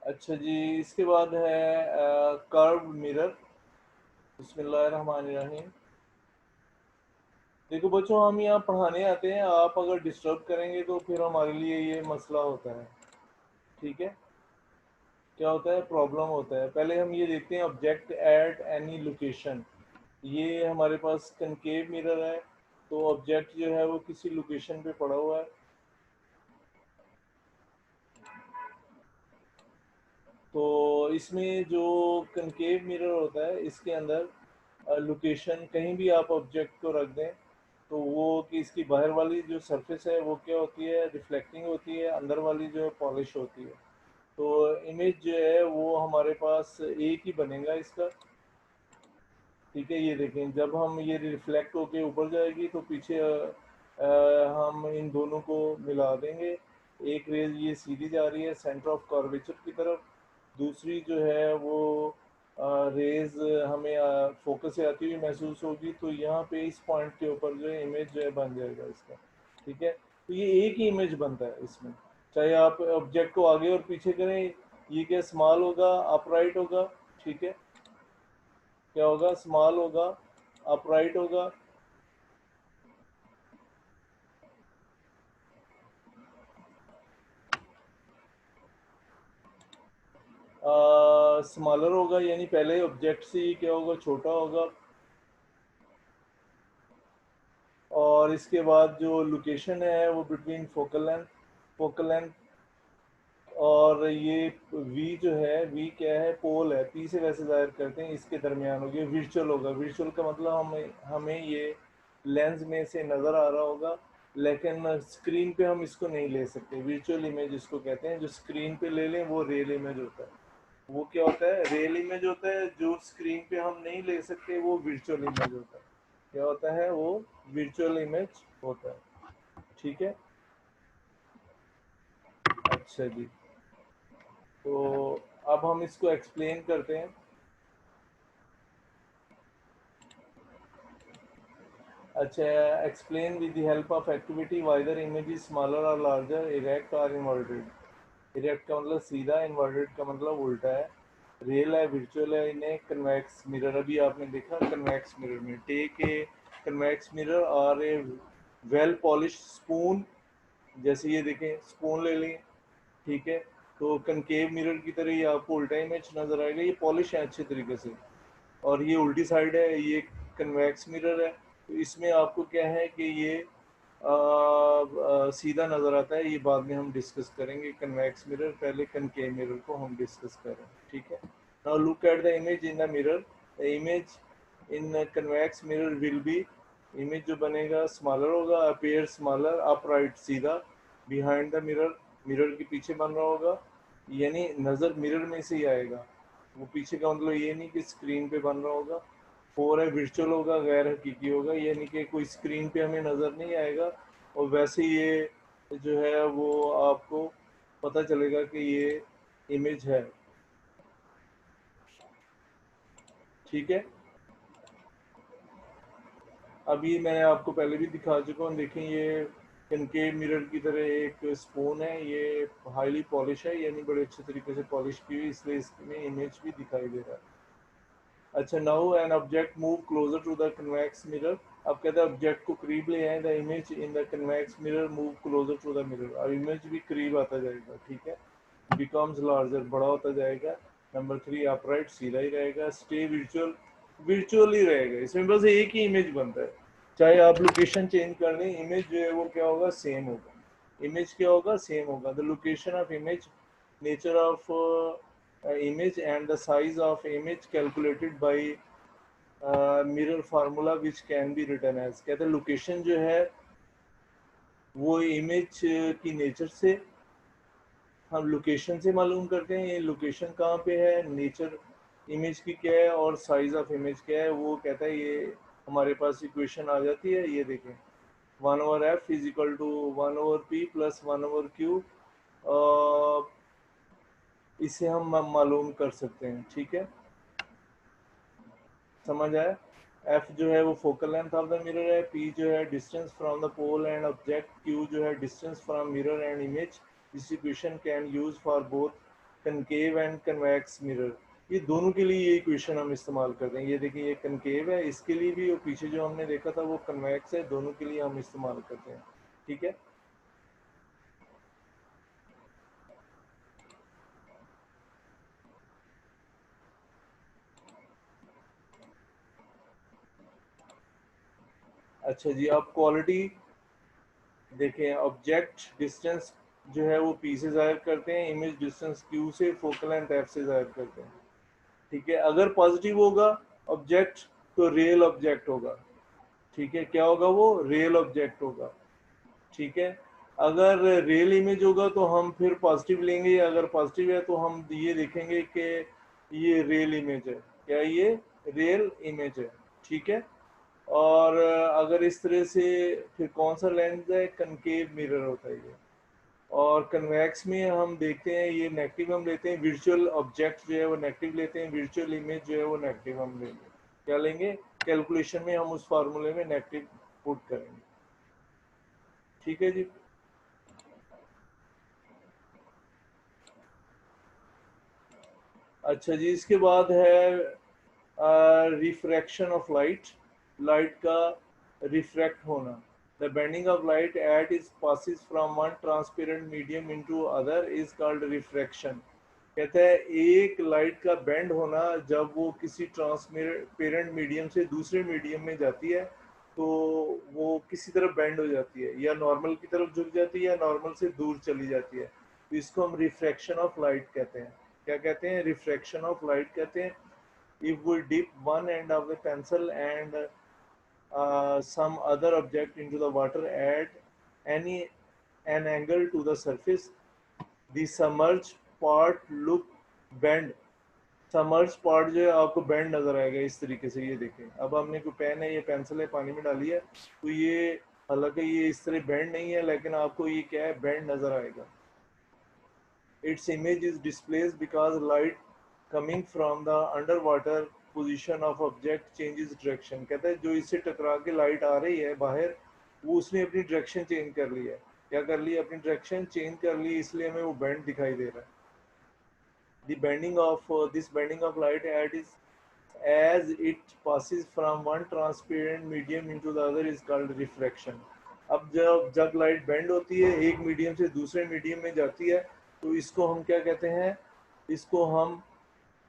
अच्छा जी, इसके बाद है कर्व मिरर। बिस्मिल्लाहिर्रहमानिर्रहीम। देखो बच्चों, हम यहाँ पढ़ाने आते हैं, आप अगर डिस्टर्ब करेंगे तो फिर हमारे लिए ये मसला होता है। ठीक है, क्या होता है, प्रॉब्लम होता है। पहले हम ये देखते हैं, ऑब्जेक्ट एट एनी लोकेशन। ये हमारे पास कनकेव मिरर है, तो ऑब्जेक्ट जो है वो किसी लोकेशन पे पड़ा हुआ है। तो इसमें जो कनकेव मिरर होता है, इसके अंदर लोकेशन कहीं भी आप ऑब्जेक्ट को रख दें तो वो कि इसकी बाहर वाली जो सरफेस है वो क्या होती है, रिफ्लेक्टिंग होती है, अंदर वाली जो है पॉलिश होती है। तो इमेज जो है वो हमारे पास एक ही बनेगा इसका। ठीक है, ये देखें, जब हम ये रिफ्लेक्ट होके ऊपर जाएगी तो पीछे हम इन दोनों को मिला देंगे। एक रेज ये सीधी जा रही है सेंटर ऑफ कर्वेचर की तरफ, दूसरी जो है वो रेज हमें फोकस से आती हुई महसूस होगी, तो यहाँ पे इस पॉइंट के ऊपर जो है इमेज जो है बन जाएगा इसका। ठीक है, तो ये एक ही इमेज बनता है इसमें, चाहे आप ऑब्जेक्ट को आगे और पीछे करें। ये क्या स्मॉल होगा, अपराइट होगा। ठीक है, क्या होगा, स्मॉल होगा, अपराइट होगा। स्मॉलर होगा, यानी पहले ऑब्जेक्ट से ही क्या होगा, छोटा होगा। और इसके बाद जो लोकेशन है वो बिटवीन फोकल लेंथ और ये वी जो है, वी क्या है, पोल है, पी से वैसे जाहिर करते हैं, इसके दरमियान होगी। विर्चुअल होगा, विर्चुअल का मतलब हमें हमें ये लेंस में से नज़र आ रहा होगा, लेकिन स्क्रीन पे हम इसको नहीं ले सकते। विर्चुअल इमेज इसको कहते हैं। जो स्क्रीन पे ले लें वो रियल इमेज होता है। वो क्या होता है, रियल इमेज होता है। जो स्क्रीन पे हम नहीं ले सकते वो वर्चुअल इमेज होता है। क्या होता है वो, वर्चुअल इमेज होता है। ठीक है, अच्छा जी, तो अब हम इसको एक्सप्लेन करते हैं। अच्छा, explain with the help of activity whether image is smaller और लार्जर, इरेक्ट और इन्वर्टेड। इरेक्ट का मतलब सीधा, इन्वर्टेड का मतलब उल्टा है। रियल है, वर्चुअल है, इन्हें कन्वेक्स मिरर, अभी आपने देखा कन्वेक्स मिरर में। टेक ए कन्वेक्स मिरर और ए वेल पॉलिश स्पून, जैसे ये देखें, स्पून ले लें। ठीक है, तो कनकेव मिरर की तरह ये आपको उल्टा इमेज नज़र आएगा। ये पॉलिश है अच्छे तरीके से, और ये उल्टी साइड है, ये कन्वेक्स मिरर है। तो इसमें आपको क्या है कि ये सीधा नज़र आता है। ये बाद में हम डिस्कस करेंगे कन्वेक्स मिरर, पहले कनकेव मिरर को हम डिस्कस करें। ठीक है, now look at the image in the mirror. The image in convex mirror will be, image जो बनेगा स्मॉलर होगा, अपेयर स्मॉलर, अपराइट सीधा, बिहाइंड द मिरर, मिरर के पीछे बन रहा होगा, यानी नज़र मिरर में से ही आएगा। वो पीछे का मतलब ये नहीं कि स्क्रीन पे बन रहा होगा। फोर है, वर्चुअल होगा, गैर हकीकी होगा, यानी कि कोई स्क्रीन पे हमें नज़र नहीं आएगा, और वैसे ये जो है वो आपको पता चलेगा कि ये इमेज है। ठीक है, अभी मैंने आपको पहले भी दिखा चुका हूँ, देखें ये कनकेव मिरर की तरह एक स्पून है। ये हाईली पॉलिश है, यानी बड़े अच्छे तरीके से पॉलिश की हुई, इसलिए इसमें इमेज भी दिखाई दे रहा है। अच्छा, now an object move closer to the convex mirror. अब कहते हैं ऑब्जेक्ट को करीब ले आए, the image in the convex mirror move closer to the mirror. अब इमेज भी करीब आता जाएगा। ठीक है, बिकम्स लार्जर, बड़ा होता जाएगा। नंबर थ्री, अपराइट, सीधा ही रहेगा। स्टे विर्चुअल, विर्चुअल ही रहेगा। इसमें बस एक ही इमेज बनता है, चाहे आप लोकेशन चेंज कर दें, इमेज जो है वो क्या होगा, सेम होगा। इमेज क्या होगा, सेम होगा। The location of image, nature of image and the size of image calculated by mirror formula which can be written as, कहते हैं लोकेशन जो है वो इमेज की नेचर से, हम लोकेशन से मालूम करते हैं ये लोकेशन कहाँ पे है, नेचर इमेज की क्या है, और साइज ऑफ इमेज क्या है। वो कहता है ये हमारे पास इक्वेशन आ जाती है, ये देखें, 1/f is equal to 1/p plus 1/q। इसे हम मालूम कर सकते हैं। ठीक है, समझ आया। एफ जो है वो focal length of the mirror है, पी जो है distance from the pole and object, Q जो है distance from mirror and image. This equation can use for both concave and convex mirror, ये दोनों के लिए ये इक्वेशन हम इस्तेमाल करते हैं। ये देखिए ये कनकेव है इसके लिए भी, और पीछे जो हमने देखा था वो कन्वेक्स है, दोनों के लिए हम इस्तेमाल करते हैं। ठीक है। अच्छा जी, अब क्वालिटी देखें। ऑब्जेक्ट डिस्टेंस जो है वो पी से जाहिर करते हैं, इमेज डिस्टेंस क्यू से, फोकल लेंथ एफ से जाहिर करते हैं। ठीक है। अगर पॉजिटिव होगा ऑब्जेक्ट तो रियल ऑब्जेक्ट होगा। ठीक है, क्या होगा वो? रियल ऑब्जेक्ट होगा। ठीक है। अगर रियल इमेज होगा तो हम फिर पॉजिटिव लेंगे, अगर पॉजिटिव है तो हम ये देखेंगे कि ये रियल इमेज है, क्या ये रियल इमेज है। ठीक है। और अगर इस तरह से, फिर कौन सा लेंस है? कनकेव मिरर होता है ये। और कन्वेक्स में हम देखते हैं ये नेगेटिव हम लेते हैं, वर्चुअल ऑब्जेक्ट जो है वो नेगेटिव लेते हैं, वर्चुअल इमेज जो है वो नेगेटिव हम लेंगे। क्या लेंगे? कैलकुलेशन में हम उस फार्मूले में नेगेटिव पुट करेंगे। ठीक है जी। अच्छा जी, इसके बाद है रिफ्रैक्शन ऑफ लाइट, लाइट का रिफ्रैक्ट होना। The bending of light at is passes from one transparent medium into other is called refraction. कहता है एक लाइट का बेंड होना जब वो किसी ट्रांसपेरेंट मीडियम से दूसरे मीडियम में जाती है, तो वो किसी तरफ बेंड हो जाती है, या नॉर्मल की तरफ झुक जाती है या नॉर्मल से दूर चली जाती है, तो इसको हम रिफ्रैक्शन ऑफ लाइट कहते हैं। क्या कहते हैं? रिफ्रैक्शन ऑफ लाइट कहते हैं। if we dip one end of the pencil and some other object into the water at any an angle to the surface, the submerged part look bend। Submerge part जो है आपको band नजर आएगा इस तरीके से। ये देखें, अब हमने कोई पेन है, ये पेंसिल है, पानी में डाली है, तो ये हालांकि ये इस तरह बैंड नहीं है, लेकिन आपको ये क्या है? बैंड नजर आएगा। Its image is displaced because light coming from the underwater position of object changes direction। कहता है जो इससे टकरा के लाइट आ रही है बाहर, वो उसने अपनी डायरेक्शन चेंज कर ली है। क्या कर ली? अपनी डायरेक्शन चेंज कर ली, इसलिए हमें वो बैंड दिखाई दे रहा है। The bending of this bending of light at is as it passes from one transparent medium into the other is called refraction। अब जब लाइट बेंड होती है, एक मीडियम से दूसरे मीडियम में जाती है, तो इसको हम क्या कहते हैं? इसको हम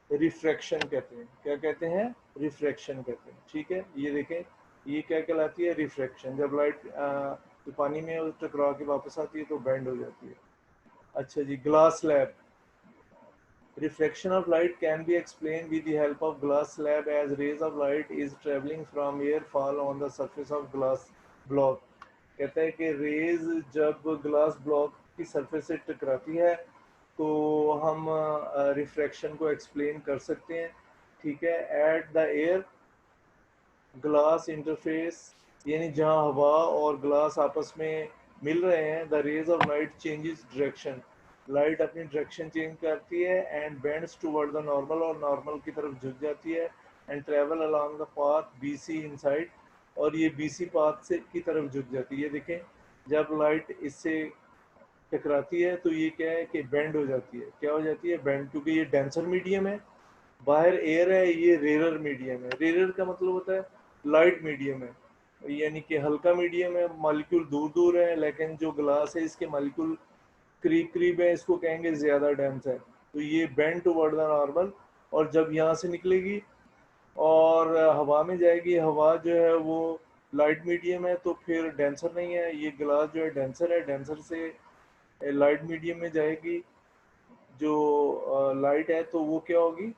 रिफ्रैक्शन कहते हैं। क्या कहते हैं? रिफ्रैक्शन कहते हैं। ठीक है। ये देखें, ये क्या कहलाती है? रिफ्रैक्शन। जब लाइट पानी में टकरा के वापस आती है तो बेंड हो जाती है। अच्छा जी, glass slab. Reflection of light can be explained with the help of glass slab as rays of light is traveling from air fall on the surface of glass block। कहता है कि रेज जब glass block की surface से टकराती है तो हम रिफ्रैक्शन को एक्सप्लेन कर सकते हैं। ठीक है। At the air glass interface, यानी जहां हवा और ग्लास आपस में मिल रहे हैं, the rays of light changes direction, light अपनी डायरेक्शन चेंज करती है, and bends toward the normal, और नॉर्मल की तरफ झुक जाती है, and travel along the path BC inside, और ये बीसी पाथ से की तरफ झुक जाती है। ये देखें, जब लाइट इससे टकराती है तो ये क्या है कि बेंड हो जाती है। क्या हो जाती है? बेंड, क्योंकि ये डेंसर मीडियम है, बाहर एयर है, ये रेयर मीडियम है। रेयर का मतलब होता है लाइट मीडियम है, यानी कि हल्का मीडियम है, मॉलिक्यूल दूर दूर है, लेकिन जो ग्लास है इसके मॉलिक्यूल करीब करीब है, इसको कहेंगे ज्यादा डेंस है। तो ये बेंड टुवर्ड द नॉर्मल, और जब यहाँ से निकलेगी और हवा में जाएगी, हवा जो है वो लाइट मीडियम है तो फिर डेंसर नहीं है, ये ग्लास जो है डेंसर है, डेंसर से लाइट मीडियम में जाएगी जो लाइट है, तो वो क्या होगी?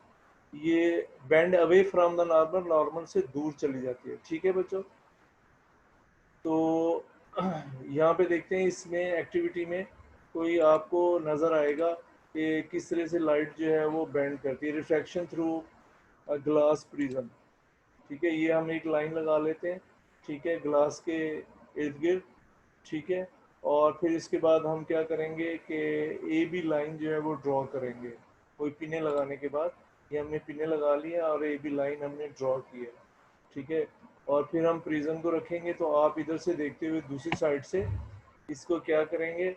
ये bend away from the normal, normal से दूर चली जाती है। ठीक है बच्चों। तो यहाँ पे देखते हैं इसमें एक्टिविटी में कोई आपको नज़र आएगा कि किस तरह से लाइट जो है वो बेंड करती है। Refraction through glass prism. ठीक है, ये हम एक लाइन लगा लेते हैं। ठीक है, ग्लास के इर्द गिर्द। ठीक है। और फिर इसके बाद हम क्या करेंगे कि ए बी लाइन जो है वो ड्रॉ करेंगे, कोई पिने लगाने के बाद। ये हमने पिने लगा लिया और ए बी लाइन हमने ड्रॉ की है। ठीक है। और फिर हम प्रिज्म को रखेंगे, तो आप इधर से देखते हुए दूसरी साइड से इसको क्या करेंगे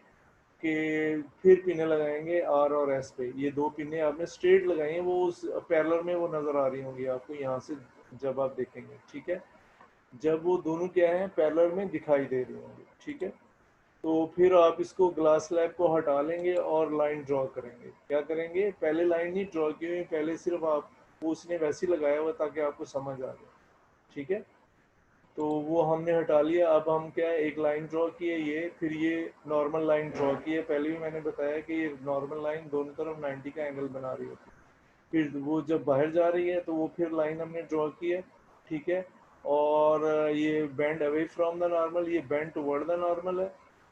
कि फिर पिने लगाएंगे आर और एस पे। ये दो पिने आपने स्ट्रेट लगाई हैं, वो उस पैरेलल में वो नज़र आ रही होंगी आपको यहाँ से जब आप देखेंगे, ठीक है। जब वो दोनों क्या है पैरेलल में दिखाई दे रही होंगी, ठीक है। तो फिर आप इसको ग्लास स्लैब को हटा लेंगे और लाइन ड्रॉ करेंगे। क्या करेंगे, पहले लाइन नहीं ड्रॉ की हुई, पहले सिर्फ आप वो उसने वैसे ही लगाया हुआ ताकि आपको समझ आ जाए, ठीक है। तो वो हमने हटा लिया। अब हम क्या है एक लाइन ड्रॉ की है ये, फिर ये नॉर्मल लाइन ड्रॉ की है। पहले भी मैंने बताया कि ये नॉर्मल लाइन दोनों तरफ 90 का एंगल बना रही होती है। फिर वो जब बाहर जा रही है तो वो फिर लाइन हमने ड्रॉ की है, ठीक है। और ये bend away from the normal, ये बेंड टुवर्ड द नॉर्मल है,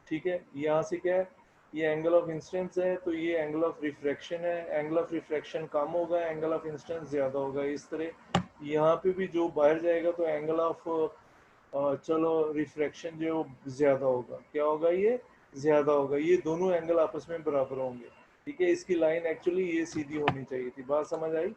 ठीक है। यहाँ से क्या है, ये एंगल ऑफ इंसिडेंस है, तो ये एंगल ऑफ रिफ्रैक्शन है। एंगल ऑफ रिफ्रैक्शन कम होगा, एंगल ऑफ इंसिडेंस ज़्यादा होगा। इस तरह यहाँ पे भी जो बाहर जाएगा तो एंगल ऑफ चलो रिफ्रैक्शन जो ज़्यादा होगा, क्या होगा, ये ज़्यादा होगा। ये दोनों एंगल आपस में बराबर होंगे, ठीक है। इसकी लाइन एक्चुअली ये सीधी होनी चाहिए थी। बात समझ आई।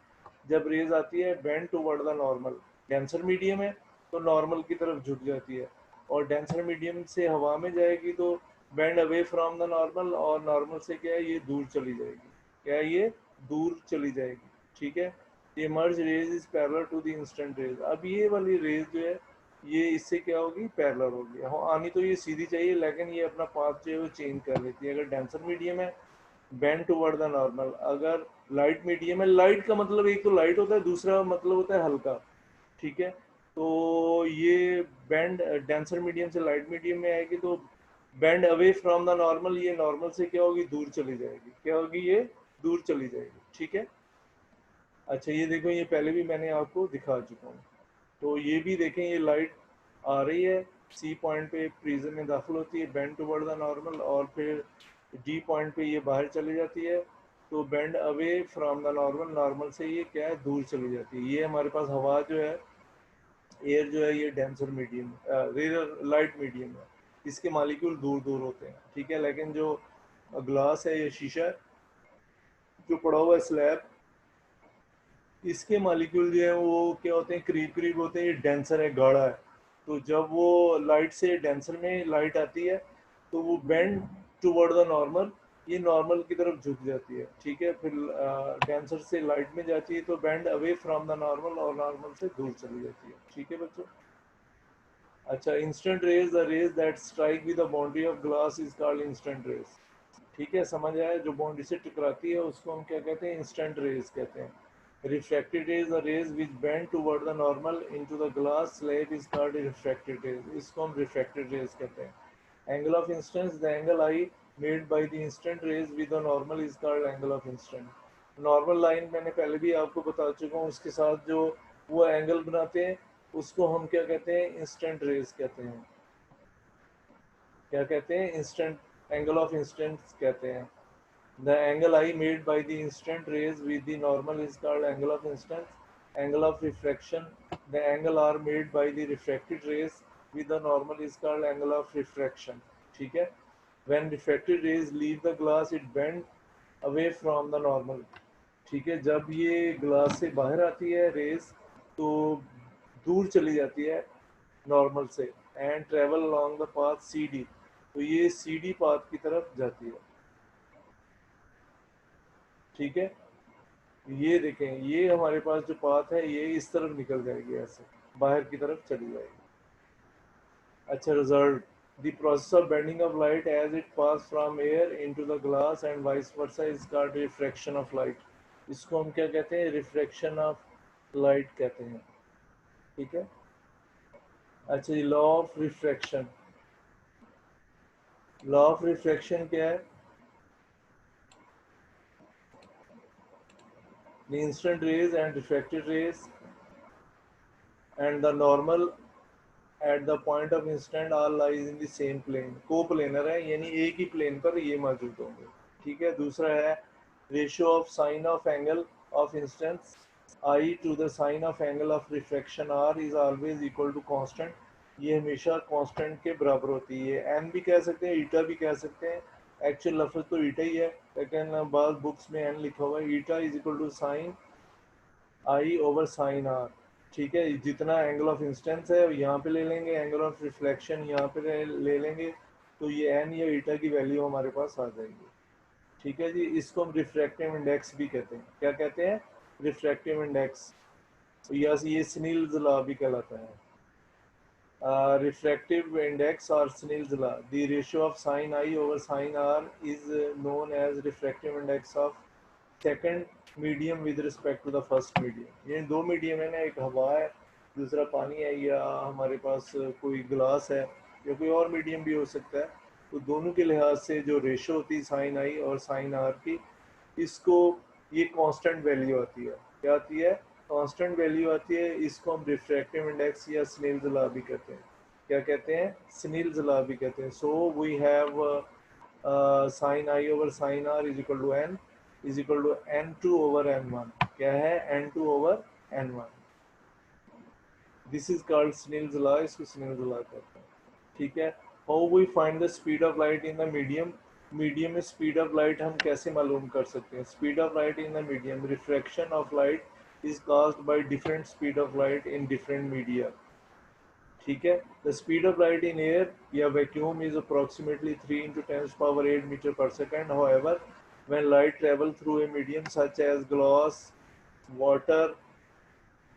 जब रेज आती है bend toward the normal, denser medium है तो नॉर्मल की तरफ झुक जाती है, और डेंसर मीडियम से हवा में जाएगी तो bend away from the normal, और नॉर्मल से क्या है ये दूर चली जाएगी, क्या है ये दूर चली जाएगी, ठीक है। ये merge rays is parallel to the instant rays. अब ये वाली रेज जो है ये इससे क्या होगी, पैरेलल होगी। हाँ आनी तो ये सीधी चाहिए, लेकिन ये अपना पाथ जो है वो चेंज कर लेती है। अगर डेंसर मीडियम है बेंड टुवर्ड द नॉर्मल, अगर लाइट मीडियम है, लाइट का मतलब एक तो लाइट होता है, दूसरा मतलब होता है हल्का, ठीक है। तो ये बेंड डेंसर मीडियम से लाइट मीडियम में आएगी तो bend away from the normal, ये नॉर्मल से क्या होगी, दूर चली जाएगी, क्या होगी, ये दूर चली जाएगी, ठीक है। अच्छा ये देखो, ये पहले भी मैंने आपको दिखा चुका हूँ। तो ये भी देखें, ये लाइट आ रही है सी पॉइंट पे, प्रिज्म में दाखिल होती है बेंड टुवर्ड द नॉर्मल, और फिर डी पॉइंट पे ये बाहर चली जाती है, तो bend away from the normal, normal से ये क्या है दूर चली जाती है। ये हमारे पास हवा जो है, एयर जो है, ये डेंसर मीडियम लाइट मीडियम है, इसके मालिक्यूल दूर दूर होते हैं, ठीक है। लेकिन जो ग्लास है, ये शीशा जो पड़ा हुआ है स्लैब, इसके मालिक्यूल जो है वो क्या होते हैं, करीब करीब होते हैं, ये डेंसर है, गाढ़ा है। तो जब वो लाइट से डेंसर में लाइट आती है तो वो बेंड टुवर्ड द नॉर्मल, ये नॉर्मल की तरफ झुक जाती है, ठीक है। फिर डेंसर से लाइट में जाती है तो bend away from the normal, और नॉर्मल से दूर चली जाती है, ठीक है बच्चों। अच्छा, incident rays, the rays that strike with the boundary of glass is called incident rays, ठीक है। समझ आया, जो बाउंड्री से टकराती है उसको हम क्या कहते हैं, इंस्टेंट रेज कहते हैं। Refracted rays, the rays which bend toward the normal into the glass slab is called refracted rays, इसको हम रिफ्रैक्टेड रेज कहते हैं। Angle of incidence, the angle I made by the instant rays with the normal is called angle of incident. Normal line मैंने पहले भी आपको बता चुका हूँ, उसके साथ जो वो एंगल बनाते हैं उसको हम क्या कहते हैं, इंस्टेंट रेज कहते हैं। क्या कहते हैं, इंस्टेंट, एंगल ऑफ इंस्टेंट कहते हैं। The angle I made by the instant rays with the normal is called angle of instance. Angle of refraction, the angle are made by the refracted rays with the normal is called angle of refraction. ठीक है। When refracted rays leave the glass, it bend away from the normal. ठीक है, जब ये glass से बाहर आती है रेस तो दूर चली जाती है नॉर्मल से, and travel along the path C D, तो ये सी डी पाथ की तरफ जाती है, ठीक है। ये देखें, ये हमारे पास जो पाथ है ये इस तरफ निकल जाएगी, ऐसे बाहर की तरफ चली जाएगी। अच्छा, result, the process of bending of light as it pass from air into the glass and vice versa is called refraction of light. इसको हम क्या कहते हैं, रिफ्रैक्शन ऑफ लाइट कहते हैं, ठीक है। अच्छा, ये law of refraction, law of refraction क्या है, the instant rays and refracted rays and the normal at the point of incident are lies in the same plane, coplanar है, यानी एक ही प्लेन पर ये मौजूद होंगे, ठीक है। दूसरा है ratio of sine of angle of incidence I to the sine of angle of refraction R is always equal to constant, ये हमेशा कांस्टेंट के बराबर होती है। एन भी कह सकते हैं, ईटा भी कह सकते हैं, एक्चुअल लफ्ज तो ईटा ही है, लेकिन बाद बुक्स में एन लिखा हुआ है। Eta is equal to sine I over sine R, ठीक है। जितना एंगल ऑफ इंस्टेंस है यहाँ पे ले लेंगे, एंगल ऑफ रिफ्लेक्शन यहाँ पे ले लेंगे, तो ये एन या ईटा की वैल्यू हमारे पास आ जाएगी। ठीक है जी, इसको हम रिफ्रैक्टिव इंडेक्स भी कहते हैं। क्या कहते हैं? रिफ्रैक्टिव इंडेक्स, या ये स्नील्स लॉ भी कहलाता है। Refractive index or Snell's law. The ratio of sin I over sin R is known as refractive index of second medium with respect to the first medium. ये दो मीडियम है ना, एक हवा है, दूसरा पानी है, या हमारे पास कोई ग्लास है, या कोई और मीडियम भी हो सकता है। तो दोनों के लिहाज से जो रेशो होती है साइन आई और साइन आर की, इसको ये कांस्टेंट वैल्यू आती है। क्या आती है? कांस्टेंट वैल्यू आती है। इसको हम रिफ्रैक्टिव इंडेक्स या स्नेल्स लॉ भी कहते हैं। क्या कहते हैं? स्नेल्स लॉ भी कहते हैं। So we have sine I over sine R is equal to N, is equal to N two over N one. क्या है? N two over N one. This is called Snell's law, इसको Snell's law कहते हैं। ठीक है। How we find the speed of light in the medium. Medium में speed of light हम कैसे मालूम कर सकते हैं? Speed of light in the medium, refraction of light is caused by different speed of light in different media. ठीक है। The speed of light in air या vacuum is approximately 3 into 10⁻⁸ metre पर second. However when light travel through a medium such as glass, water,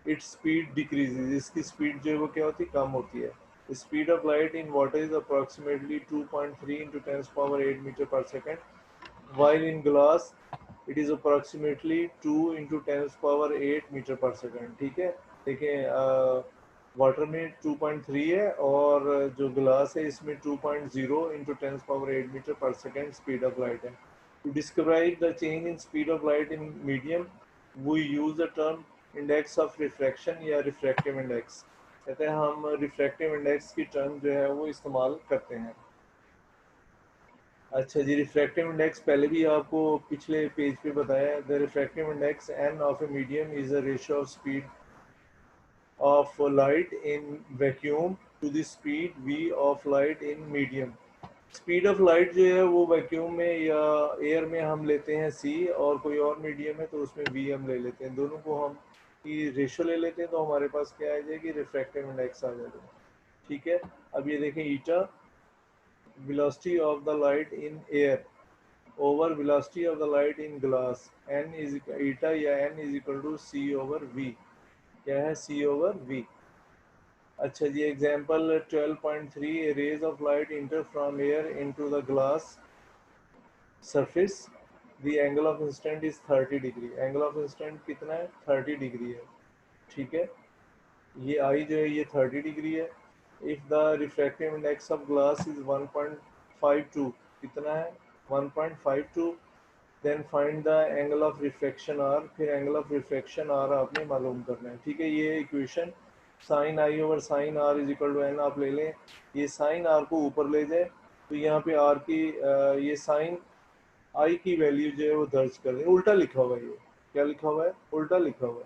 its speed decreases. इसकी speed जो है वो क्या होती है? कम होती है। The speed of light in water is approximately 2.3 into 10⁻⁸ metre पर second, while in glass it is approximately 2 into 10⁻⁸ metre पर सेकेंड। ठीक है। देखें, वाटर में 2.3 है, और जो ग्लास है इसमें 2.0 into 10⁻⁸ मीटर पर सेकेंड स्पीड ऑफ लाइट है। To describe the change in speed of light in medium we use the term index of refraction या रिफ्रैक्टिव इंडेक्स। कहते हैं हम रिफ्रैक्टिव इंडेक्स की टर्म जो है वो इस्तेमाल करते हैं। अच्छा जी, रिफ्रैक्टिव इंडेक्स पहले भी आपको पिछले पेज पे बताया है। The refractive index N of a medium is the ratio of speed of light in vacuum to the speed v of light in medium. Speed of light जो है वो वैक्यूम में या एयर में हम लेते हैं c, और कोई और मीडियम है तो उसमें v हम ले लेते हैं। दोनों को हम की रेशो ले लेते हैं, तो हमारे पास क्या आ जाएगी? रिफ्रैक्टिव इंडेक्स आ जाएगा। ठीक है। अब ये देखें, ईटा velocity of the light in air over velocity of the light in glass, n is eta या n is equal to c over v। क्या है? c over v। अच्छा जी, example 12.3, rays of light enter from air into the glass surface, the angle of incident is 30 डिग्री। Angle of incident कितना है? 30 degree है। ठीक है। ये आई जो है ये 30 डिग्री है। If the refractive index of glass is 1.52, कितना है? 1.52। Then find the angle of reflection R. फिर एंगल ऑफ रिफ्लेक्शन आर आपने मालूम करना है। ठीक है। ये equation sine I over sine R is equal to N आप ले लें। ये साइन आर को ऊपर ले जाए, तो यहाँ पे आर की ये साइन आई की वैल्यू जो है वो दर्ज कर दें। उल्टा लिखा हुआ है, ये क्या लिखा हुआ है? उल्टा लिखा हुआ है।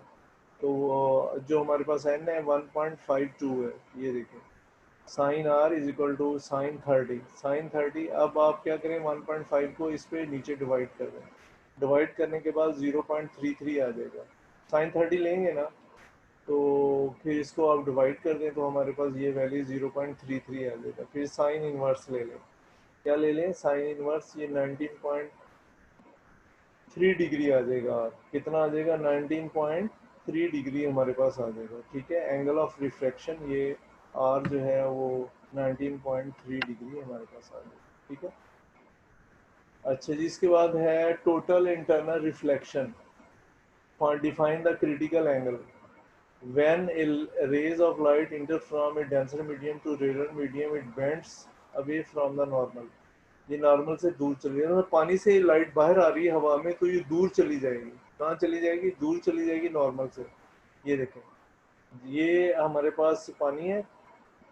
तो जो हमारे पास एन है 1.52 है। ये देखें, sine R is equal to sine 30। Sine 30, अब आप क्या करें? 1.5 को इस पे नीचे डिवाइड कर दें। डिवाइड करने के बाद 0.33 आ जाएगा। साइन 30 लेंगे ना, तो फिर इसको आप डिवाइड कर दें तो हमारे पास ये वैल्यू 0.33 आ जाएगा। फिर साइन इनवर्स ले लें। क्या ले लें? साइन इनवर्स, ये 19.3 डिग्री आ जाएगा। कितना आ जाएगा? 19.3 डिग्री हमारे पास आ जाएगा। ठीक है। एंगल ऑफ रिफ्रैक्शन ये आर जो है वो 19.3 डिग्री हमारे पास आ जाएगा। ठीक है। अच्छा जी, इसके बाद है total internal reflection. Define the critical angle when rays of light enter from a denser medium to rarer medium it bends away from the normal। ये नॉर्मल से दूर चली जाएगी। मतलब पानी से लाइट बाहर आ रही है हवा में, तो ये दूर चली जाएगी। कहाँ चली जाएगी? दूर चली जाएगी नॉर्मल से। ये देखें, ये हमारे पास पानी है,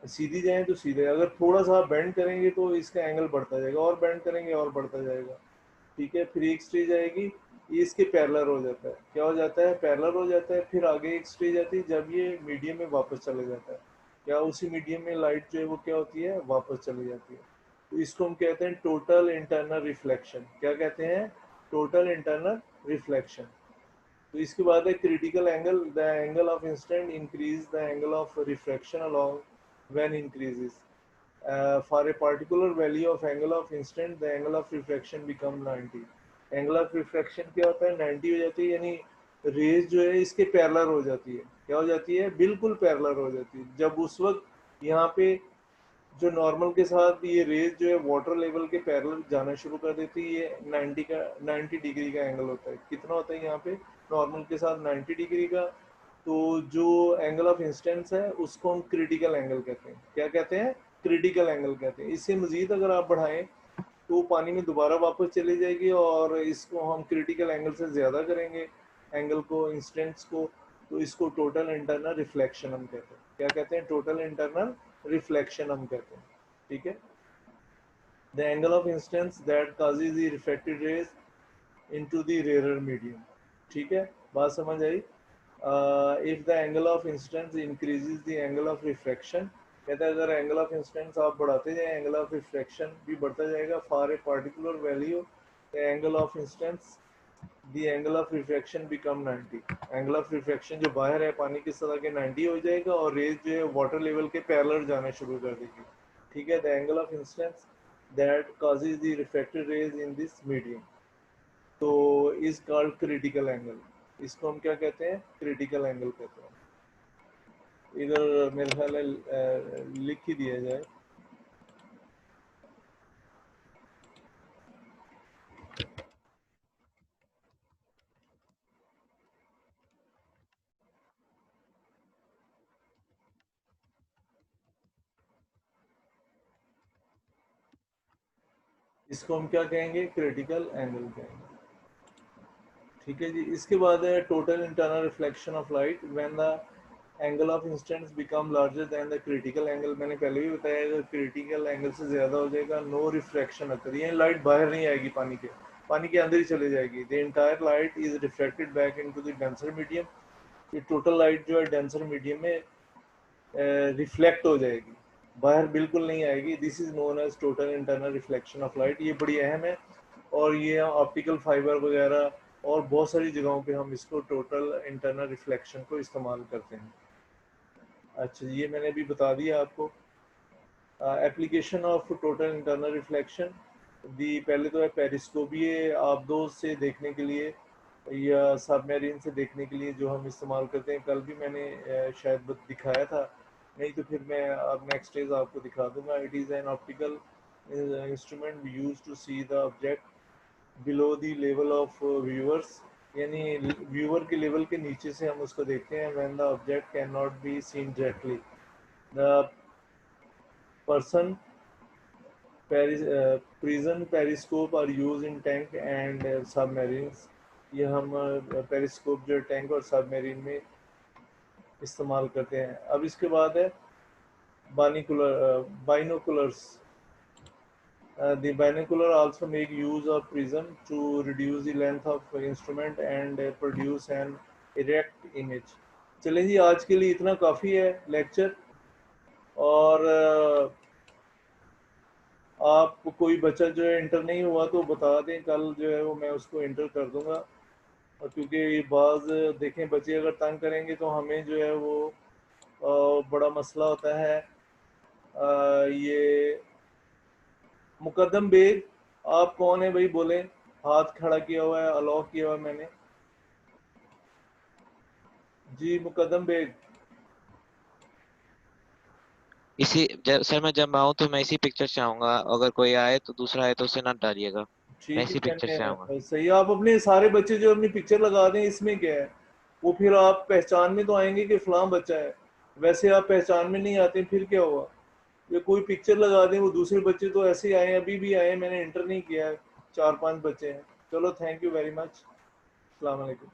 सीधी जाए तो सीधे, अगर थोड़ा सा बेंड करेंगे तो इसका एंगल बढ़ता जाएगा, और बेंड करेंगे और बढ़ता जाएगा। ठीक है। फिर एक स्टेज आएगी, ये इसके पैरेलल हो जाता है। क्या हो जाता है? पैरेलल हो जाता है। फिर आगे एक स्टेज आती है जब ये मीडियम में वापस चले जाता है। क्या उसी मीडियम में लाइट जो है वो क्या होती है? वापस चली जाती है। तो इसको हम कहते हैं टोटल इंटरनल रिफ्लेक्शन। क्या कहते हैं? Total internal reflection. तो इसके बाद है critical angle. The angle of incident increase the angle of reflection along when increases. for a particular value of angle of incident the angle of refraction become 90। Angle of refraction क्या होता है, 90 हो जाती है, यानी रेज जो है इसके पैरेलल हो जाती है। क्या हो जाती है, बिल्कुल पैरेलल हो जाती है। जब उस वक्त यहाँ पे जो नॉर्मल के साथ ये रेज जो है वाटर लेवल के पैरेलल जाना शुरू कर देती है, ये 90 डिग्री का एंगल होता है। कितना होता है यहाँ पे नॉर्मल के साथ, 90 डिग्री का। तो जो एंगल ऑफ इंसिडेंस है उसको हम क्रिटिकल एंगल कहते हैं। क्या कहते हैं, क्रिटिकल एंगल कहते हैं। इससे मजीद अगर आप बढ़ाएं तो पानी में दोबारा वापस चली जाएगी, और इसको हम क्रिटिकल एंगल से ज़्यादा करेंगे एंगल को, इंसिडेंस को, तो इसको टोटल इंटरनल रिफ्लेक्शन हम कहते हैं। क्या कहते हैं, टोटल इंटरनल रिफ्लेक्शन हम कहते हैं। ठीक है, the angle of incidence that causes the refracted rays into the rarer medium। ठीक है, बात समझ आई। If the angle of incidence increases the angle of refraction, कहते हैं अगर एंगल ऑफ इंसिडेंस आप बढ़ाते जाए एंगल ऑफ रिफ्रैक्शन भी बढ़ता जाएगा। For a particular value the angle of incidence the angle of refraction become 90। Angle of refraction जो बाहर है पानी की सतह के 90 हो जाएगा, और रेज जो है वाटर लेवल के पैरेलल जाना शुरू कर देगी। ठीक है, the angle of incidence that causes the refracted rays in this medium तो इज कॉल्ड क्रिटिकल एंगल। इसको हम क्या कहते हैं, क्रिटिकल एंगल कहते हैं। इधर मेरे ख्याल है लिख ही दिया जाए। इसको हम क्या कहेंगे, क्रिटिकल एंगल कहेंगे। ठीक है जी, इसके बाद है total internal reflection of light when the angle of incidence become larger than the critical angle. मैंने पहले भी बताया, अगर क्रिटिकल एंगल से ज़्यादा हो जाएगा नो रिफ्रैक्शन अकर, यानी लाइट बाहर नहीं आएगी पानी के अंदर ही चले जाएगी। The entire light is reflected back into the denser medium. ये टोटल लाइट जो है डेंसर मीडियम में रिफ्लेक्ट हो जाएगी, बाहर बिल्कुल नहीं आएगी। This is known as total internal reflection of light. ये बड़ी अहम है, और ये ऑप्टिकल फाइबर वगैरह और बहुत सारी जगहों पे हम इसको टोटल इंटरनल रिफ्लेक्शन को इस्तेमाल करते हैं। अच्छा, ये मैंने अभी बता दिया आपको। Application of total internal reflection the, पहले तो है पेरिस्कोप। ये आबदों से देखने के लिए या सबमरीन से देखने के लिए जो हम इस्तेमाल करते हैं। कल भी मैंने शायद दिखाया था, नहीं तो फिर मैं अब नेक्स्ट डेज आपको दिखा दूंगा। It is an optical instrument use to see the object below the level of viewers, यानी व्यूअर के लेवल के नीचे से हम उसको देखते हैं। When the object can not be seen directly the person prism periscope are use in tank and submarines. ये हम पेरिस्कोप जो टैंक और सबमरीन में इस्तेमाल करते हैं। अब इसके बाद है binoculars. The binocular also make use of prism to reduce the length of instrument and produce an erect image। चलें जी, आज के लिए इतना काफ़ी है लेक्चर। और आप कोई बच्चा जो है इंटर नहीं हुआ तो बता दें, कल जो है वो मैं उसको इंटर कर दूंगा। और क्योंकि बाज देखें बच्चे अगर तंग करेंगे तो हमें जो है वो बड़ा मसला होता है। ये मुकद्दम बेग, आप कौन है भाई, बोले। हाथ खड़ा किया हुआ है, अलाउ किया हुआ है मैंने। जी मुकद्दम बेग। सर मैं जब आऊँ तो मैं इसी पिक्चर से आऊंगा, अगर कोई आए तो दूसरा आए तो उसे ना डालिएगा। मैं ठीक है, इसी पिक्चर से आऊंगा। मैंने सही। आप अपने सारे बच्चे जो अपनी पिक्चर लगा दें, इसमें क्या है, वो फिर आप पहचान में तो आएंगे कि फलां बच्चा है। वैसे आप पहचान में नहीं आते फिर क्या हुआ। ये कोई पिक्चर लगा दें, वो दूसरे बच्चे तो ऐसे ही आए, अभी भी आए, मैंने इंटर नहीं किया है। 4-5 बच्चे हैं। चलो, थैंक यू वेरी मच। अस्सलाम वालेकुम।